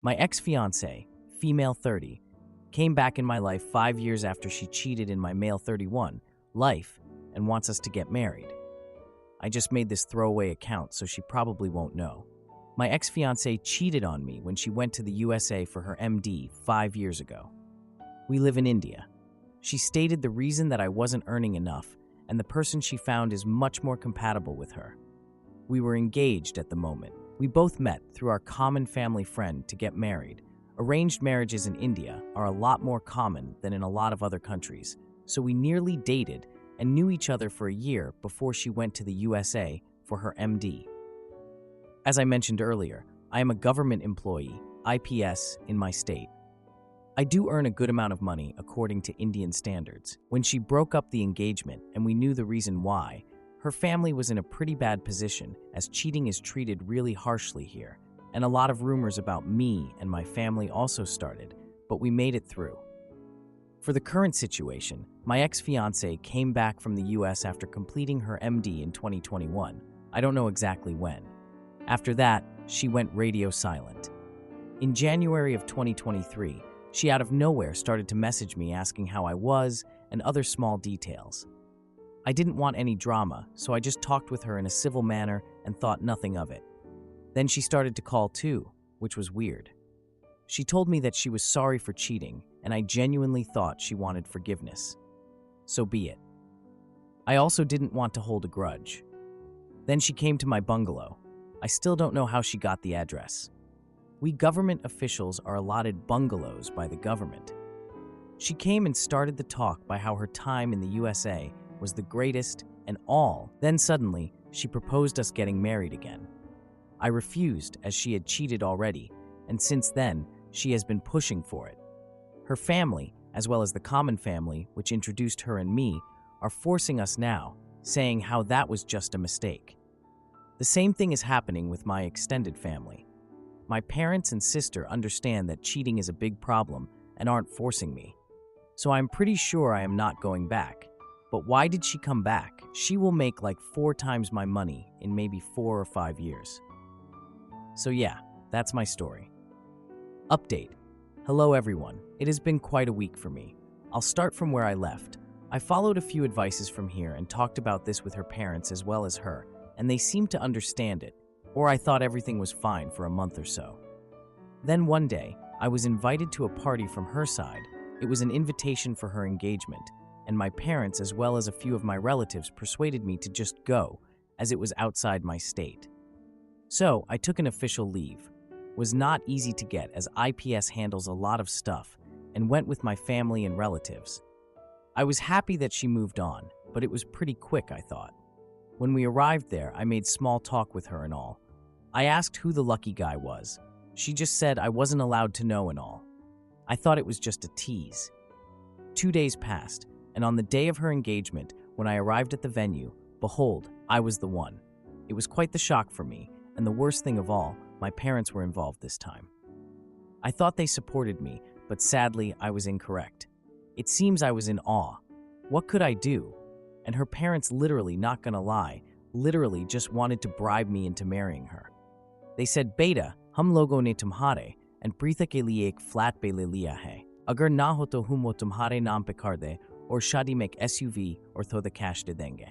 My ex-fiancée, female 30, came back in my life 5 years after she cheated in my male 31 life and wants us to get married. I just made this throwaway account, so she probably won't know. My ex-fiancée cheated on me when she went to the USA for her MD 5 years ago. We live in India. She stated the reason that I wasn't earning enough, and the person she found is much more compatible with her. We were engaged at the moment. We both met through our common family friend to get married. Arranged marriages in India are a lot more common than in a lot of other countries, so we nearly dated and knew each other for a year before she went to the USA for her MD. As I mentioned earlier, I am a government employee, IPS, in my state. I do earn a good amount of money according to Indian standards. When she broke up the engagement and we knew the reason why, her family was in a pretty bad position as cheating is treated really harshly here, and a lot of rumors about me and my family also started, but we made it through. For the current situation, my ex-fiancée came back from the US after completing her MD in 2021. I don't know exactly when. After that, she went radio silent. In January of 2023, she out of nowhere started to message me asking how I was and other small details. I didn't want any drama, so I just talked with her in a civil manner and thought nothing of it. Then she started to call too, which was weird. She told me that she was sorry for cheating, and I genuinely thought she wanted forgiveness. So be it. I also didn't want to hold a grudge. Then she came to my bungalow. I still don't know how she got the address. We government officials are allotted bungalows by the government. She came and started the talk by how her time in the USA was the greatest and all. Then suddenly, she proposed us getting married again. I refused as she had cheated already, and since then, she has been pushing for it. Her family, as well as the common family, which introduced her and me, are forcing us now, saying how that was just a mistake. The same thing is happening with my extended family. My parents and sister understand that cheating is a big problem and aren't forcing me. So I'm pretty sure I am not going back. But why did she come back? She will make like 4 times my money in maybe 4 or 5 years. So yeah, that's my story. Update. Hello everyone. It has been quite a week for me. I'll start from where I left. I followed a few advices from here and talked about this with her parents as well as her, and they seemed to understand it, or I thought everything was fine for a month or so. Then one day, I was invited to a party from her side. It was an invitation for her engagement, and my parents as well as a few of my relatives persuaded me to just go, as it was outside my state. So, I took an official leave. Was not easy to get as IPS handles a lot of stuff, and went with my family and relatives. I was happy that she moved on, but it was pretty quick, I thought. When we arrived there, I made small talk with her and all. I asked who the lucky guy was. She just said I wasn't allowed to know and all. I thought it was just a tease. 2 days passed, and on the day of her engagement, when I arrived at the venue, behold, I was the one. It was quite the shock for me, and the worst thing of all, my parents were involved this time. I thought they supported me, but sadly, I was incorrect. It seems I was in awe. What could I do? And her parents literally, not gonna lie, literally just wanted to bribe me into marrying her. They said, Beta, hum logo ne tumhare, and pritha ke liye ek flat pe le liya hai. Agar na ho to hum wo tumhare naam pe kar de, or shadi make SUV, or tho the cash de denge.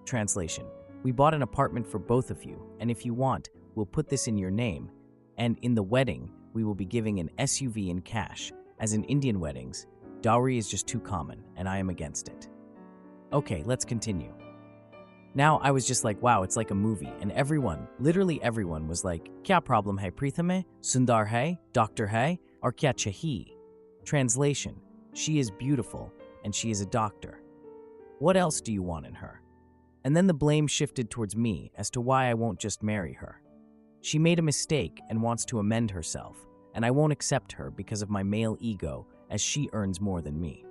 Translation. We bought an apartment for both of you, and if you want, we'll put this in your name, and in the wedding, we will be giving an SUV in cash, as in Indian weddings, dowry is just too common, and I am against it. Okay, let's continue. Now I was just like, wow, it's like a movie, and everyone, literally everyone was like, Kya problem hai Prithame? Sundar hai? Doctor hai? Or kya chahi? Translation, she is beautiful, and she is a doctor. What else do you want in her? And then the blame shifted towards me as to why I won't just marry her. She made a mistake and wants to amend herself, and I won't accept her because of my male ego as she earns more than me.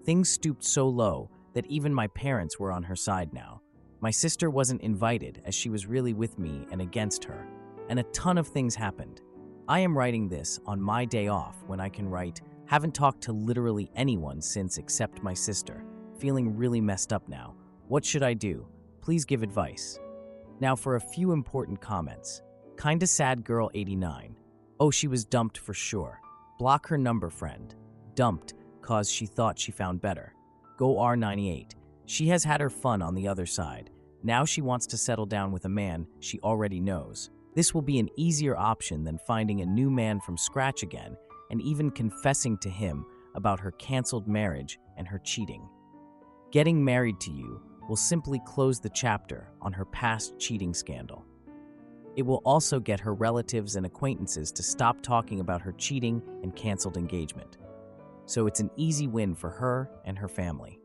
Things stooped so low that even my parents were on her side now. My sister wasn't invited as she was really with me and against her, and a ton of things happened. I am writing this on my day off when I can write, haven't talked to literally anyone since except my sister, feeling really messed up now. What should I do? Please give advice. Now for a few important comments. Kinda sad girl 89. Oh, she was dumped for sure. Block her number, friend. Dumped cause she thought she found better. Go R98. She has had her fun on the other side. Now she wants to settle down with a man she already knows. This will be an easier option than finding a new man from scratch again and even confessing to him about her canceled marriage and her cheating. Getting married to you will simply close the chapter on her past cheating scandal. It will also get her relatives and acquaintances to stop talking about her cheating and canceled engagement. So it's an easy win for her and her family.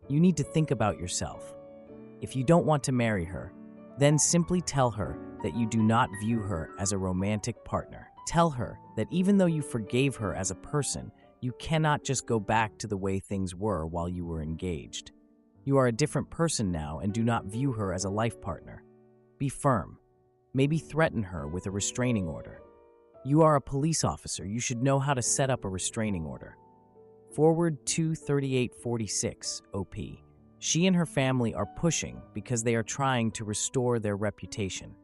You need to think about yourself. If you don't want to marry her, then simply tell her that you do not view her as a romantic partner. Tell her that even though you forgave her as a person, you cannot just go back to the way things were while you were engaged. You are a different person now and do not view her as a life partner. Be firm. Maybe threaten her with a restraining order. You are a police officer. You should know how to set up a restraining order. Forward 23846, OP. She and her family are pushing because they are trying to restore their reputation.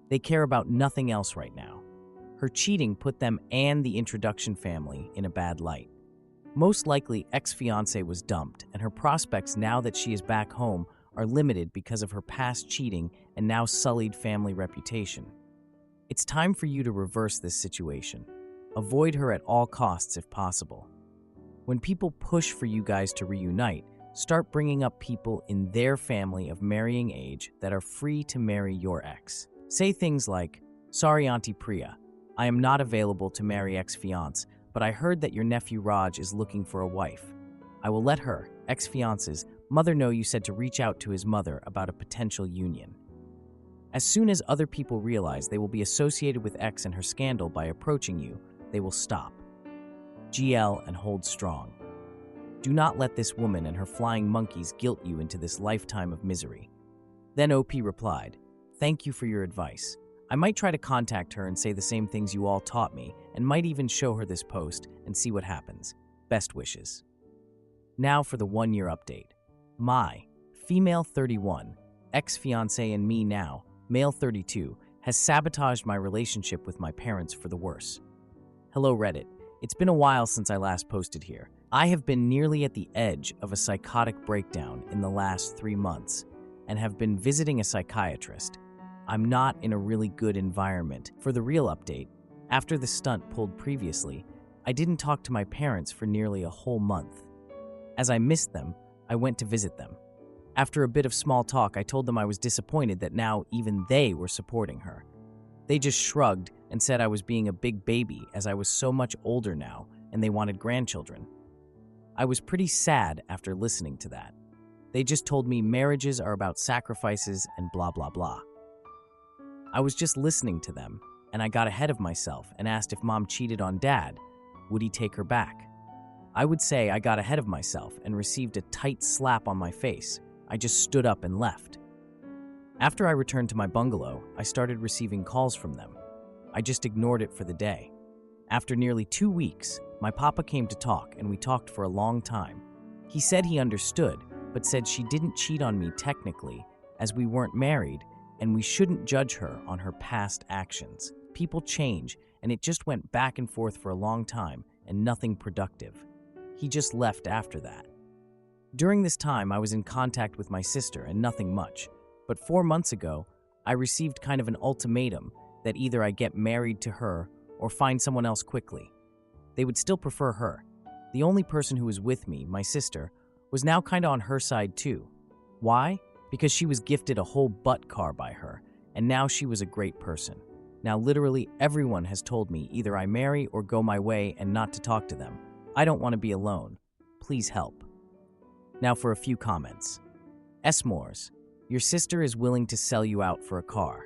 They care about nothing else right now. Her cheating put them and the introduction family in a bad light. Most likely, ex-fiancée was dumped, and her prospects now that she is back home are limited because of her past cheating and now sullied family reputation. It's time for you to reverse this situation. Avoid her at all costs if possible. When people push for you guys to reunite, start bringing up people in their family of marrying age that are free to marry your ex. Say things like, "Sorry, Auntie Priya, I am not available to marry ex-fiancé, but I heard that your nephew Raj is looking for a wife. I will let her, ex-fiancé's, mother know you said to reach out to his mother about a potential union." As soon as other people realize they will be associated with ex and her scandal by approaching you, they will stop. GL and hold strong. Do not let this woman and her flying monkeys guilt you into this lifetime of misery. Then OP replied, "Thank you for your advice. I might try to contact her and say the same things you all taught me and might even show her this post and see what happens. Best wishes." Now for the 1-year update. My, female 31, ex-fiancé and me now, male 32, has sabotaged my relationship with my parents for the worse. Hello Reddit. It's been a while since I last posted here. I have been nearly at the edge of a psychotic breakdown in the last 3 months and have been visiting a psychiatrist. I'm not in a really good environment. For the real update, after the stunt pulled previously, I didn't talk to my parents for nearly a whole month. As I missed them, I went to visit them. After a bit of small talk, I told them I was disappointed that now even they were supporting her. They just shrugged and said I was being a big baby as I was so much older now and they wanted grandchildren. I was pretty sad after listening to that. They just told me marriages are about sacrifices and blah blah blah. I was just listening to them, and I got ahead of myself and asked if mom cheated on dad, would he take her back? I would say I got ahead of myself and received a tight slap on my face. I just stood up and left. After I returned to my bungalow, I started receiving calls from them. I just ignored it for the day. After nearly 2 weeks, my papa came to talk and we talked for a long time. He said he understood, but said she didn't cheat on me technically, as we weren't married, and we shouldn't judge her on her past actions. People change, and it just went back and forth for a long time, and nothing productive. He just left after that. During this time, I was in contact with my sister, and nothing much. But 4 months ago, I received kind of an ultimatum that either I get married to her or find someone else quickly. They would still prefer her. The only person who was with me, my sister, was now kind of on her side too. Why? Because she was gifted a whole butt car by her, and now she was a great person. Now literally everyone has told me either I marry or go my way and not to talk to them. I don't want to be alone. Please help. Now for a few comments. S'mores, your sister is willing to sell you out for a car.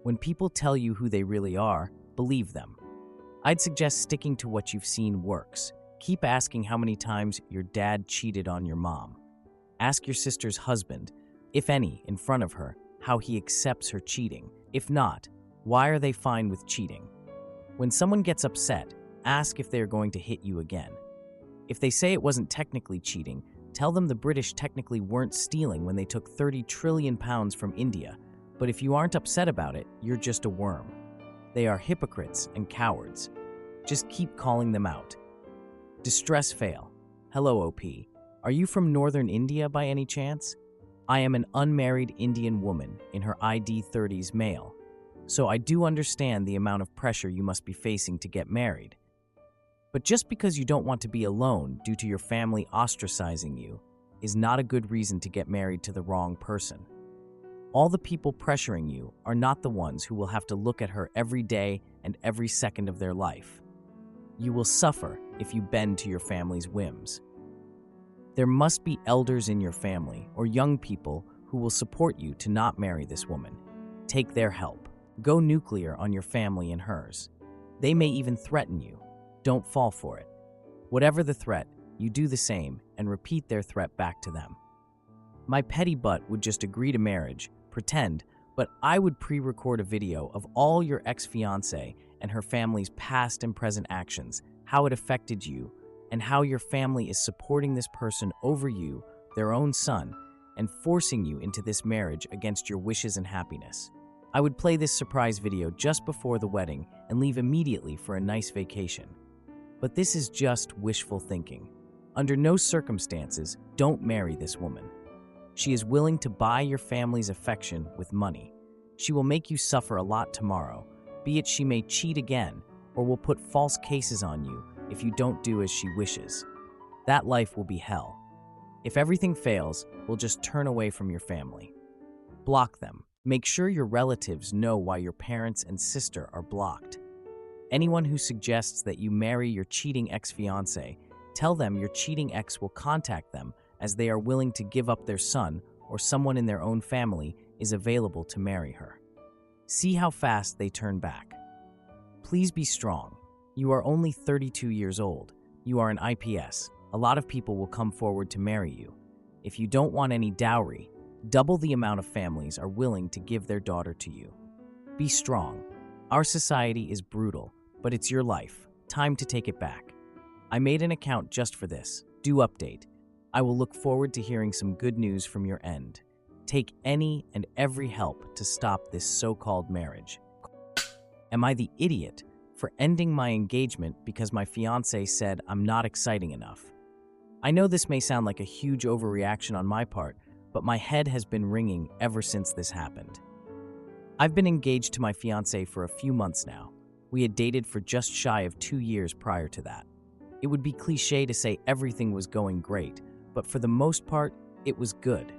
When people tell you who they really are, believe them. I'd suggest sticking to what you've seen works. Keep asking how many times your dad cheated on your mom. Ask your sister's husband, if any, in front of her, how he accepts her cheating. If not, why are they fine with cheating? When someone gets upset, ask if they are going to hit you again. If they say it wasn't technically cheating, tell them the British technically weren't stealing when they took 30 trillion pounds from India, but if you aren't upset about it, you're just a worm. They are hypocrites and cowards. Just keep calling them out. Distress fail. Hello, OP. Are you from northern India by any chance? I am an unmarried Indian woman in her ID 30s male, so I do understand the amount of pressure you must be facing to get married. But just because you don't want to be alone due to your family ostracizing you is not a good reason to get married to the wrong person. All the people pressuring you are not the ones who will have to look at her every day and every second of their life. You will suffer if you bend to your family's whims. There must be elders in your family or young people who will support you to not marry this woman. Take their help. Go nuclear on your family and hers. They may even threaten you. Don't fall for it. Whatever the threat, you do the same and repeat their threat back to them. My petty butt would just agree to marriage, pretend, but I would pre-record a video of all your ex-fiancée and her family's past and present actions, how it affected you, and how your family is supporting this person over you, their own son, and forcing you into this marriage against your wishes and happiness. I would play this surprise video just before the wedding and leave immediately for a nice vacation. But this is just wishful thinking. Under no circumstances, don't marry this woman. She is willing to buy your family's affection with money. She will make you suffer a lot tomorrow, be it she may cheat again or will put false cases on you if you don't do as she wishes. That life will be hell. If everything fails, we'll just turn away from your family. Block them. Make sure your relatives know why your parents and sister are blocked. Anyone who suggests that you marry your cheating ex-fiancé, tell them your cheating ex will contact them as they are willing to give up their son or someone in their own family is available to marry her. See how fast they turn back. Please be strong. You are only 32 years old. You are an IPS. A lot of people will come forward to marry you. If you don't want any dowry, double the amount of families are willing to give their daughter to you. Be strong. Our society is brutal, but it's your life. Time to take it back. I made an account just for this. Do update. I will look forward to hearing some good news from your end. Take any and every help to stop this so-called marriage. Am I the idiot for ending my engagement because my fiancé said I'm not exciting enough? I know this may sound like a huge overreaction on my part, but my head has been ringing ever since this happened. I've been engaged to my fiancé for a few months now. We had dated for just shy of 2 years prior to that. It would be cliché to say everything was going great, but for the most part, it was good.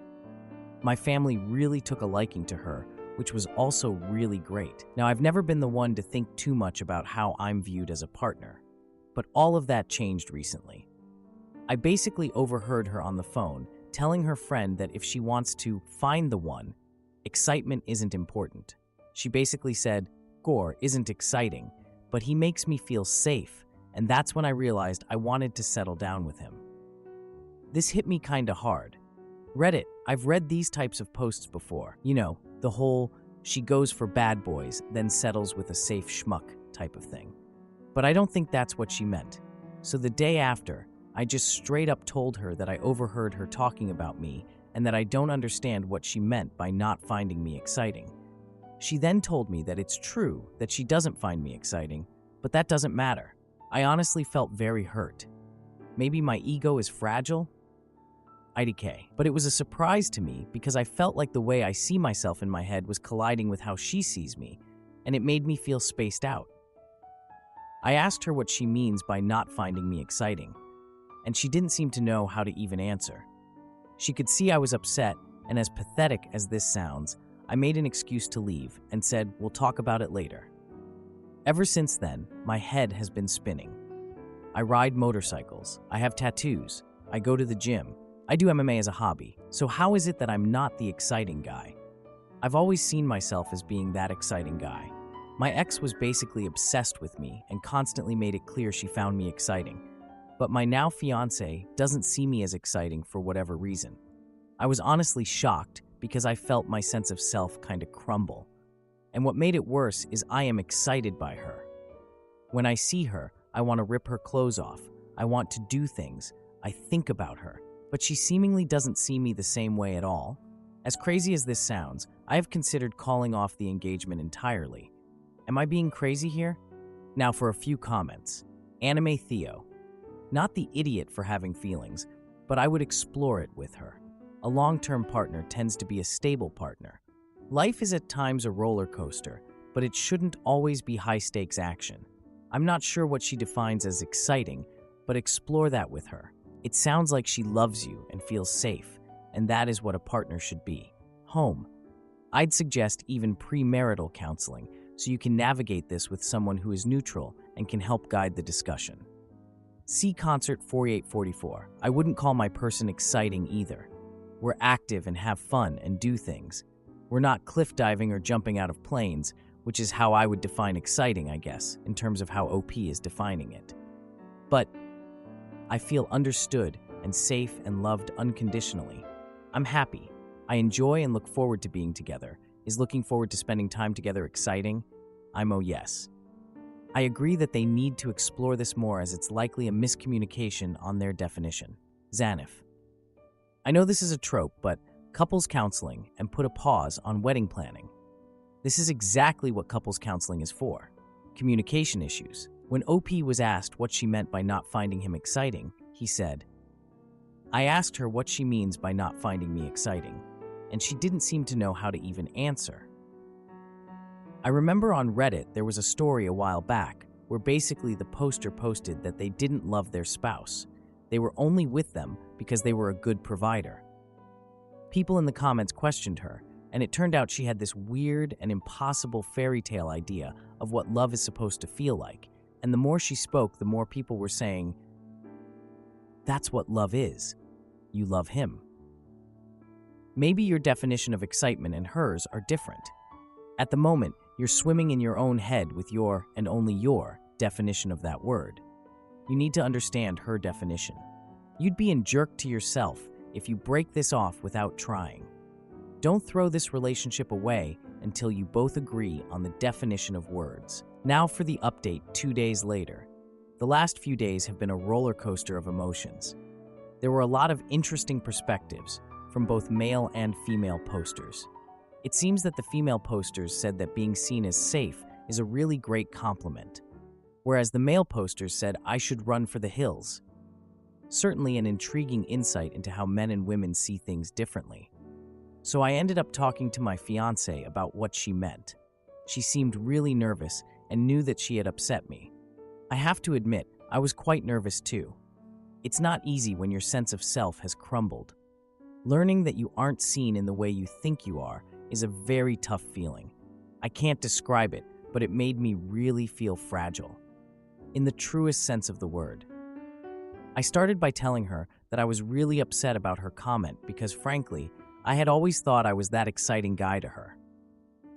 My family really took a liking to her, which was also really great. Now, I've never been the one to think too much about how I'm viewed as a partner, but all of that changed recently. I basically overheard her on the phone telling her friend that if she wants to find the one, excitement isn't important. She basically said, Gore isn't exciting, but he makes me feel safe, and that's when I realized I wanted to settle down with him. This hit me kinda hard. Reddit, I've read these types of posts before. You know, the whole she goes for bad boys, then settles with a safe schmuck type of thing. But I don't think that's what she meant. So the day after, I just straight up told her that I overheard her talking about me and that I don't understand what she meant by not finding me exciting. She then told me that it's true that she doesn't find me exciting, but that doesn't matter. I honestly felt very hurt. Maybe my ego is fragile? IDK. But it was a surprise to me because I felt like the way I see myself in my head was colliding with how she sees me, and it made me feel spaced out. I asked her what she means by not finding me exciting, and she didn't seem to know how to even answer. She could see I was upset, and as pathetic as this sounds, I made an excuse to leave and said, we'll talk about it later. Ever since then, my head has been spinning. I ride motorcycles, I have tattoos, I go to the gym, I do MMA as a hobby, so how is it that I'm not the exciting guy? I've always seen myself as being that exciting guy. My ex was basically obsessed with me and constantly made it clear she found me exciting. But my now fiancé doesn't see me as exciting for whatever reason. I was honestly shocked because I felt my sense of self kind of crumble. And what made it worse is I am excited by her. When I see her, I want to rip her clothes off. I want to do things. I think about her. But she seemingly doesn't see me the same way at all. As crazy as this sounds, I have considered calling off the engagement entirely. Am I being crazy here? Now for a few comments. Anime Theo. Not the idiot for having feelings, but I would explore it with her. A long-term partner tends to be a stable partner. Life is at times a roller coaster, but it shouldn't always be high-stakes action. I'm not sure what she defines as exciting, but explore that with her. It sounds like she loves you and feels safe, and that is what a partner should be. Home. I'd suggest even premarital counseling, so you can navigate this with someone who is neutral and can help guide the discussion. See Concert 4844. I wouldn't call my person exciting either. We're active and have fun and do things. We're not cliff diving or jumping out of planes, which is how I would define exciting, I guess, in terms of how OP is defining it. But I feel understood and safe and loved unconditionally. I'm happy. I enjoy and look forward to being together. Is looking forward to spending time together exciting? I'm oh yes. I agree that they need to explore this more as it's likely a miscommunication on their definition. Zanif. I know this is a trope, but couples counseling and put a pause on wedding planning. This is exactly what couples counseling is for. Communication issues. When OP was asked what she meant by not finding him exciting, he said, I asked her what she means by not finding me exciting, and she didn't seem to know how to even answer. I remember on Reddit there was a story a while back where basically the poster posted that they didn't love their spouse. They were only with them because they were a good provider. People in the comments questioned her, and it turned out she had this weird and impossible fairy tale idea of what love is supposed to feel like, and the more she spoke, the more people were saying, that's what love is. You love him. Maybe your definition of excitement and hers are different. At the moment, you're swimming in your own head with your, and only your, definition of that word. You need to understand her definition. You'd be a jerk to yourself if you break this off without trying. Don't throw this relationship away until you both agree on the definition of words. Now for the update 2 days later. The last few days have been a roller coaster of emotions. There were a lot of interesting perspectives from both male and female posters. It seems that the female posters said that being seen as safe is a really great compliment, whereas the male posters said I should run for the hills. Certainly an intriguing insight into how men and women see things differently. So I ended up talking to my fiancée about what she meant. She seemed really nervous and knew that she had upset me. I have to admit, I was quite nervous too. It's not easy when your sense of self has crumbled. Learning that you aren't seen in the way you think you are is a very tough feeling. I can't describe it, but it made me really feel fragile. In the truest sense of the word. I started by telling her that I was really upset about her comment because, frankly, I had always thought I was that exciting guy to her.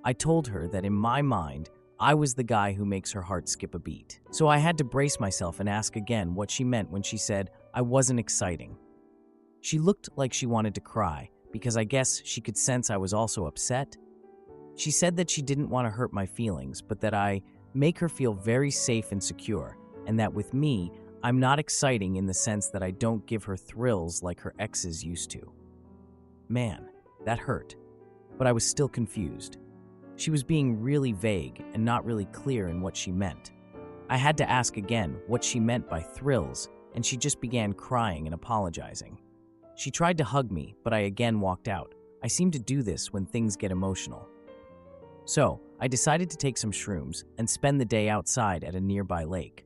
I told her that in my mind, I was the guy who makes her heart skip a beat. So I had to brace myself and ask again what she meant when she said I wasn't exciting. She looked like she wanted to cry because I guess she could sense I was also upset. She said that she didn't want to hurt my feelings, but that I make her feel very safe and secure, and that with me, I'm not exciting in the sense that I don't give her thrills like her exes used to. Man, that hurt, but I was still confused. She was being really vague and not really clear in what she meant. I had to ask again what she meant by thrills, and she just began crying and apologizing. She tried to hug me, but I again walked out. I seem to do this when things get emotional. So, I decided to take some shrooms and spend the day outside at a nearby lake.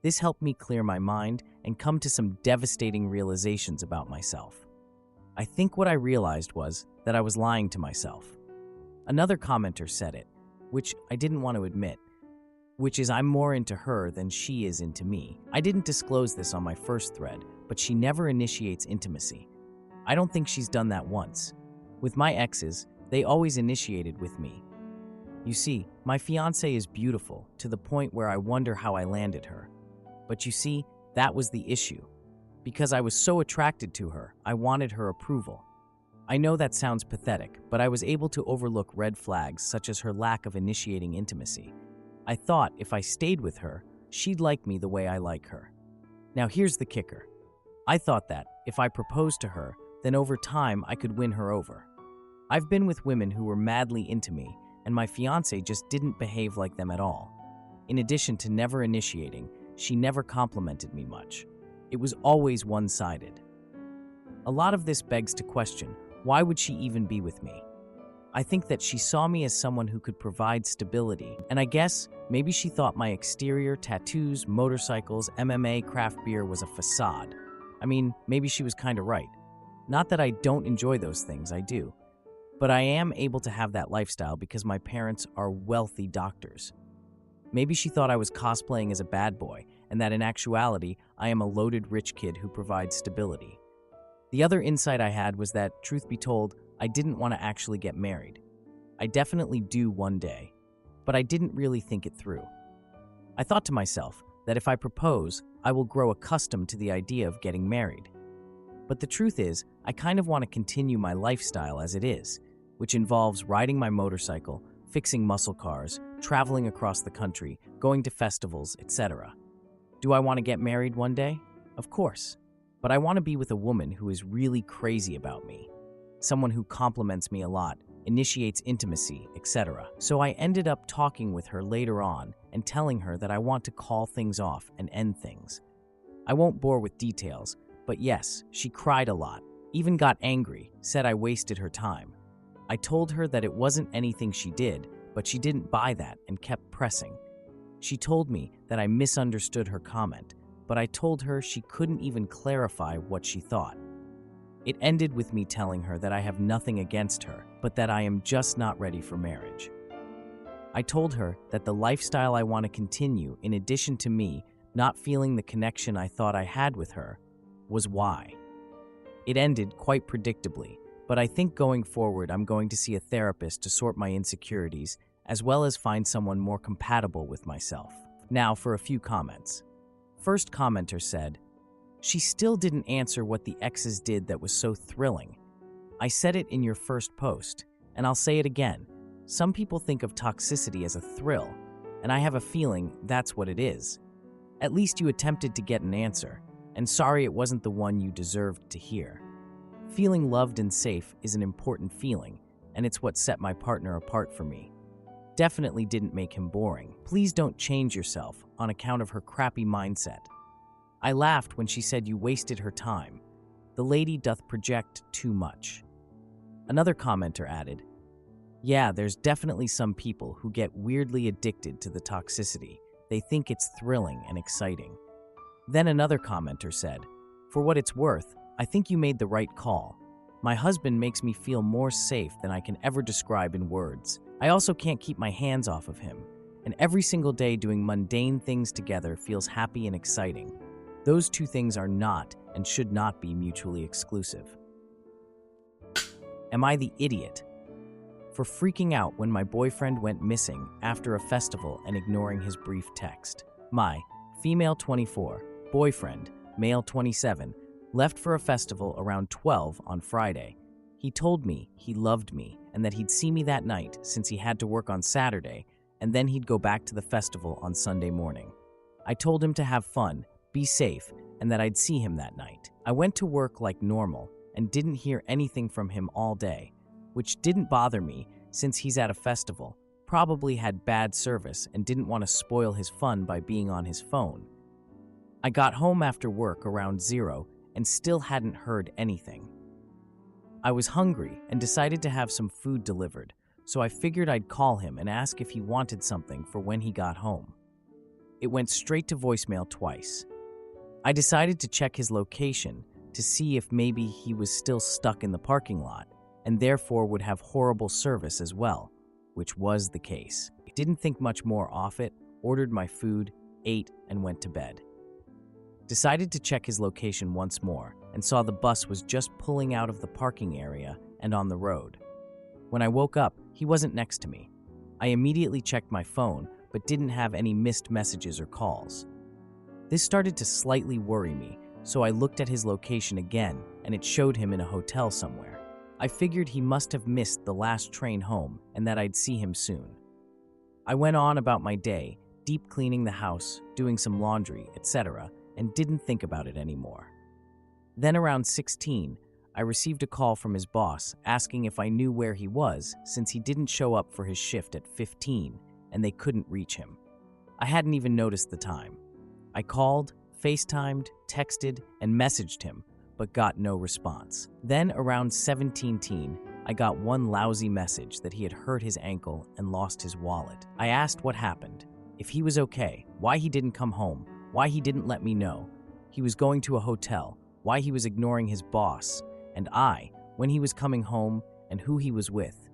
This helped me clear my mind and come to some devastating realizations about myself. I think what I realized was that I was lying to myself. Another commenter said it, which I didn't want to admit, which is I'm more into her than she is into me. I didn't disclose this on my first thread, but she never initiates intimacy. I don't think she's done that once. With my exes, they always initiated with me. You see, my fiancée is beautiful to the point where I wonder how I landed her. But you see, that was the issue. Because I was so attracted to her, I wanted her approval. I know that sounds pathetic, but I was able to overlook red flags such as her lack of initiating intimacy. I thought if I stayed with her, she'd like me the way I like her. Now here's the kicker. I thought that if I proposed to her, then over time I could win her over. I've been with women who were madly into me, and my fiancé just didn't behave like them at all. In addition to never initiating, she never complimented me much. It was always one-sided. A lot of this begs to question, why would she even be with me? I think that she saw me as someone who could provide stability, and I guess maybe she thought my exterior, tattoos, motorcycles, MMA, craft beer was a facade. I mean, maybe she was kind of right. Not that I don't enjoy those things, I do. But I am able to have that lifestyle because my parents are wealthy doctors. Maybe she thought I was cosplaying as a bad boy, and that in actuality, I am a loaded rich kid who provides stability. The other insight I had was that, truth be told, I didn't want to actually get married. I definitely do one day, but I didn't really think it through. I thought to myself that if I propose, I will grow accustomed to the idea of getting married. But the truth is, I kind of want to continue my lifestyle as it is, which involves riding my motorcycle, fixing muscle cars, traveling across the country, going to festivals, etc. Do I want to get married one day? Of course. But I want to be with a woman who is really crazy about me. Someone who compliments me a lot, initiates intimacy, etc. So I ended up talking with her later on and telling her that I want to call things off and end things. I won't bore with details, but yes, she cried a lot, even got angry, said I wasted her time. I told her that it wasn't anything she did, but she didn't buy that and kept pressing. She told me that I misunderstood her comment, but I told her she couldn't even clarify what she thought. It ended with me telling her that I have nothing against her, but that I am just not ready for marriage. I told her that the lifestyle I want to continue, in addition to me not feeling the connection I thought I had with her, was why. It ended quite predictably, but I think going forward I'm going to see a therapist to sort my insecurities, as well as find someone more compatible with myself. Now for a few comments. First commenter said, "She still didn't answer what the exes did that was so thrilling. I said it in your first post, and I'll say it again. Some people think of toxicity as a thrill, and I have a feeling that's what it is. At least you attempted to get an answer, and sorry it wasn't the one you deserved to hear. Feeling loved and safe is an important feeling, and it's what set my partner apart for me. Definitely didn't make him boring. Please don't change yourself on account of her crappy mindset. I laughed when she said you wasted her time. The lady doth project too much." Another commenter added, "Yeah, there's definitely some people who get weirdly addicted to the toxicity. They think it's thrilling and exciting." Then another commenter said, "For what it's worth, I think you made the right call. My husband makes me feel more safe than I can ever describe in words. I also can't keep my hands off of him, and every single day doing mundane things together feels happy and exciting. Those two things are not and should not be mutually exclusive." Am I the idiot for freaking out when my boyfriend went missing after a festival and ignoring his brief text? My female 24, boyfriend, male 27, left for a festival around 12 on Friday. He told me he loved me and that he'd see me that night since he had to work on Saturday, and then he'd go back to the festival on Sunday morning. I told him to have fun, be safe, and that I'd see him that night. I went to work like normal and didn't hear anything from him all day, which didn't bother me since he's at a festival, probably had bad service and didn't want to spoil his fun by being on his phone. I got home after work around 0 and still hadn't heard anything. I was hungry and decided to have some food delivered, so I figured I'd call him and ask if he wanted something for when he got home. It went straight to voicemail twice. I decided to check his location to see if maybe he was still stuck in the parking lot and therefore would have horrible service as well, which was the case. I didn't think much more of it, ordered my food, ate, and went to bed. Decided to check his location once more and saw the bus was just pulling out of the parking area and on the road. When I woke up, he wasn't next to me. I immediately checked my phone, but didn't have any missed messages or calls. This started to slightly worry me, so I looked at his location again, and it showed him in a hotel somewhere. I figured he must have missed the last train home and that I'd see him soon. I went on about my day, deep cleaning the house, doing some laundry, etc., and didn't think about it anymore. Then around 16, I received a call from his boss asking if I knew where he was since he didn't show up for his shift at 15 and they couldn't reach him. I hadn't even noticed the time. I called, FaceTimed, texted, and messaged him, but got no response. Then around 17:10, I got one lousy message that he had hurt his ankle and lost his wallet. I asked what happened, if he was okay, why he didn't come home, why he didn't let me know, he was going to a hotel, why he was ignoring his boss, and when he was coming home, and who he was with.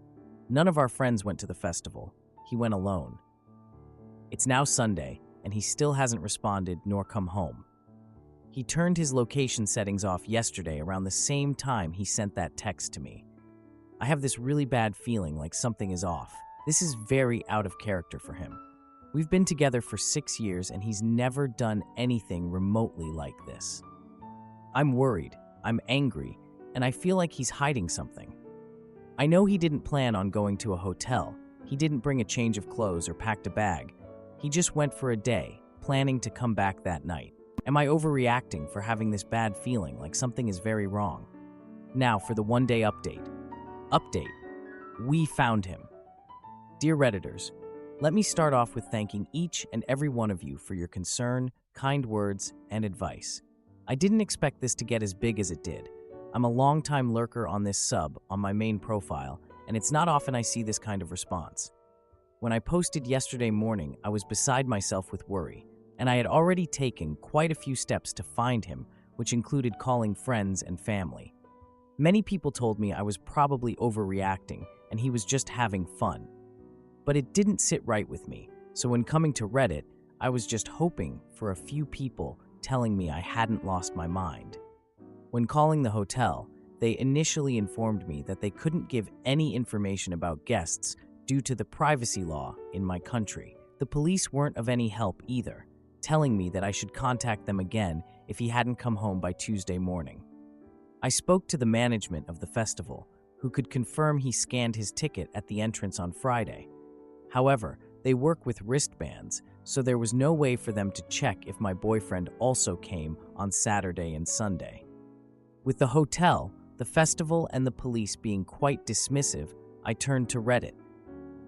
None of our friends went to the festival. He went alone. It's now Sunday, and he still hasn't responded nor come home. He turned his location settings off yesterday around the same time he sent that text to me. I have this really bad feeling like something is off. This is very out of character for him. We've been together for 6 years, and he's never done anything remotely like this. I'm worried, I'm angry, and I feel like he's hiding something. I know he didn't plan on going to a hotel. He didn't bring a change of clothes or packed a bag. He just went for a day, planning to come back that night. Am I overreacting for having this bad feeling like something is very wrong? Now for the one-day update. We found him. Dear Redditors, let me start off with thanking each and every one of you for your concern, kind words, and advice. I didn't expect this to get as big as it did. I'm a long-time lurker on this sub on my main profile, and it's not often I see this kind of response. When I posted yesterday morning, I was beside myself with worry, and I had already taken quite a few steps to find him, which included calling friends and family. Many people told me I was probably overreacting and he was just having fun. But it didn't sit right with me, so when coming to Reddit, I was just hoping for a few people telling me I hadn't lost my mind. When calling the hotel, they initially informed me that they couldn't give any information about guests due to the privacy law in my country. The police weren't of any help either, telling me that I should contact them again if he hadn't come home by Tuesday morning. I spoke to the management of the festival, who could confirm he scanned his ticket at the entrance on Friday. However, they work with wristbands, so there was no way for them to check if my boyfriend also came on Saturday and Sunday. With the hotel, the festival, and the police being quite dismissive, I turned to Reddit.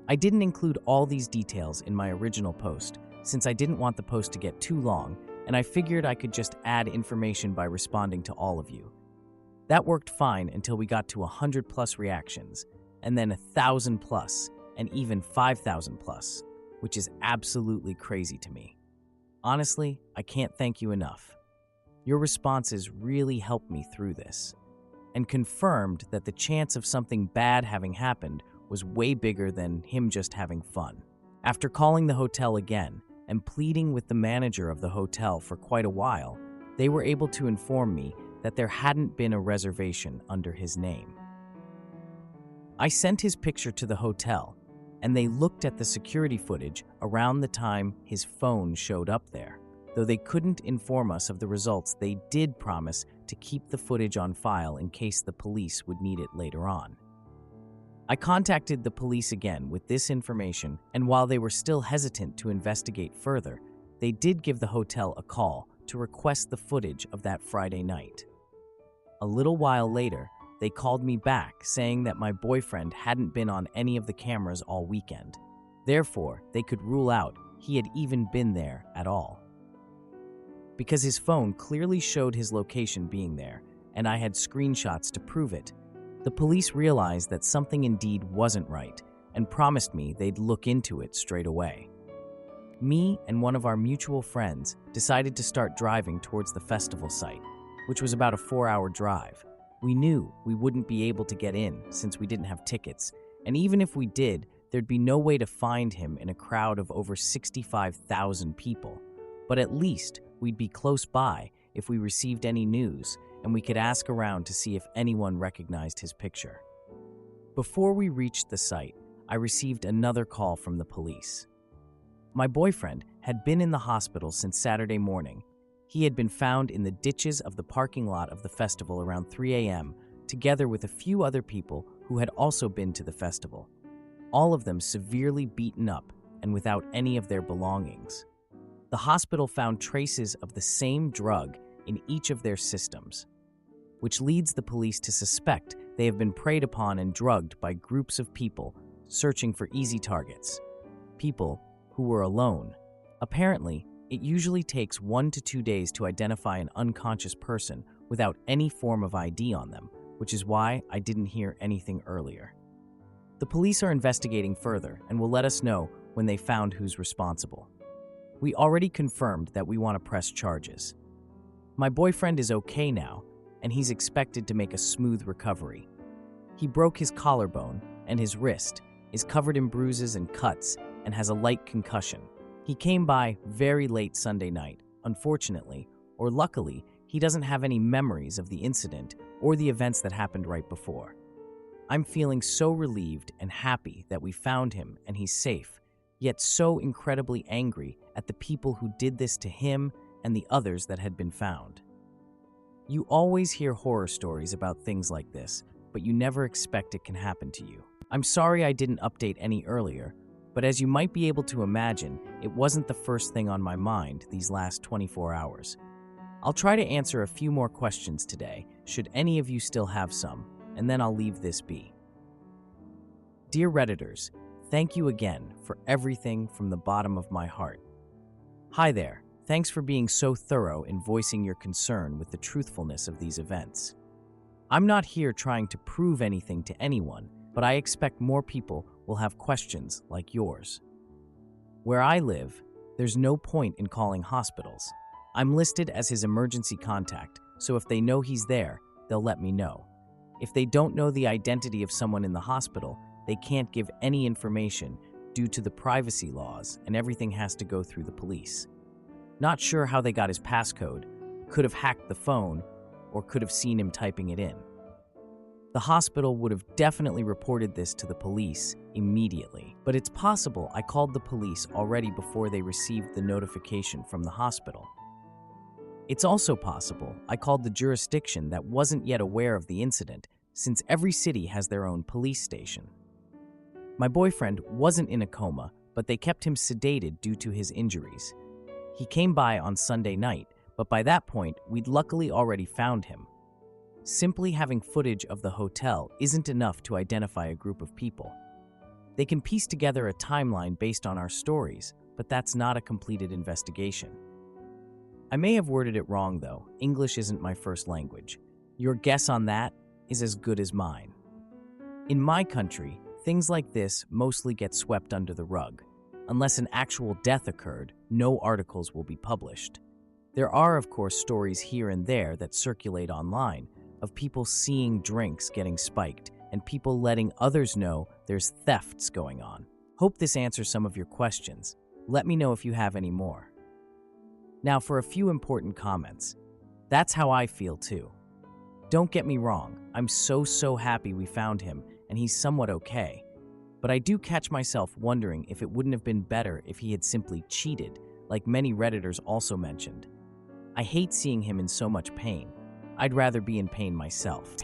I didn't include all these details in my original post, since I didn't want the post to get too long, and I figured I could just add information by responding to all of you. That worked fine until we got to 100+ reactions, and then 1,000+, and even 5,000+, which is absolutely crazy to me. Honestly, I can't thank you enough. Your responses really helped me through this, and confirmed that the chance of something bad having happened was way bigger than him just having fun. After calling the hotel again and pleading with the manager of the hotel for quite a while, they were able to inform me that there hadn't been a reservation under his name. I sent his picture to the hotel, and they looked at the security footage around the time his phone showed up there. Though they couldn't inform us of the results, they did promise to keep the footage on file in case the police would need it later on. I contacted the police again with this information, and while they were still hesitant to investigate further, they did give the hotel a call to request the footage of that Friday night. A little while later, they called me back saying that my boyfriend hadn't been on any of the cameras all weekend. Therefore, they could rule out he had even been there at all. Because his phone clearly showed his location being there, and I had screenshots to prove it, the police realized that something indeed wasn't right and promised me they'd look into it straight away. Me and one of our mutual friends decided to start driving towards the festival site, which was about a 4-hour drive. We knew we wouldn't be able to get in since we didn't have tickets, and even if we did, there'd be no way to find him in a crowd of over 65,000 people. But at least we'd be close by if we received any news, and we could ask around to see if anyone recognized his picture. Before we reached the site, I received another call from the police. My boyfriend had been in the hospital since Saturday morning. He had been found in the ditches of the parking lot of the festival around 3 a.m., together with a few other people who had also been to the festival, all of them severely beaten up and without any of their belongings. The hospital found traces of the same drug in each of their systems. which leads the police to suspect they have been preyed upon and drugged by groups of people searching for easy targets. People who were alone. Apparently, it usually takes 1 to 2 days to identify an unconscious person without any form of ID on them, which is why I didn't hear anything earlier. The police are investigating further and will let us know when they found who's responsible. We already confirmed that we want to press charges. My boyfriend is okay now, and he's expected to make a smooth recovery. He broke his collarbone, and his wrist is covered in bruises and cuts and has a light concussion. He came by very late Sunday night. Unfortunately, or luckily, he doesn't have any memories of the incident or the events that happened right before. I'm feeling so relieved and happy that we found him and he's safe, yet so incredibly angry at the people who did this to him and the others that had been found. You always hear horror stories about things like this, but you never expect it can happen to you. I'm sorry I didn't update any earlier, but as you might be able to imagine, it wasn't the first thing on my mind these last 24 hours. I'll try to answer a few more questions today, should any of you still have some, and then I'll leave this be. Dear Redditors, thank you again for everything from the bottom of my heart. Hi there, thanks for being so thorough in voicing your concern with the truthfulness of these events. I'm not here trying to prove anything to anyone, but I expect more people will have questions like yours. Where I live, there's no point in calling hospitals. I'm listed as his emergency contact, so if they know he's there, they'll let me know. If they don't know the identity of someone in the hospital, they can't give any information due to the privacy laws, and everything has to go through the police. Not sure how they got his passcode, could have hacked the phone, or could have seen him typing it in. The hospital would have definitely reported this to the police immediately, but it's possible I called the police already before they received the notification from the hospital. It's also possible I called the jurisdiction that wasn't yet aware of the incident, since every city has their own police station. My boyfriend wasn't in a coma, but they kept him sedated due to his injuries. He came by on Sunday night, but by that point, we'd luckily already found him. Simply having footage of the hotel isn't enough to identify a group of people. They can piece together a timeline based on our stories, but that's not a completed investigation. I may have worded it wrong though. English isn't my first language. Your guess on that is as good as mine. In my country, things like this mostly get swept under the rug. Unless an actual death occurred, no articles will be published. There are, of course, stories here and there that circulate online of people seeing drinks getting spiked and people letting others know there's thefts going on. Hope this answers some of your questions. Let me know if you have any more. Now for a few important comments. That's how I feel too. Don't get me wrong, I'm so happy we found him and he's somewhat okay. But I do catch myself wondering if it wouldn't have been better if he had simply cheated, like many Redditors also mentioned. I hate seeing him in so much pain. I'd rather be in pain myself.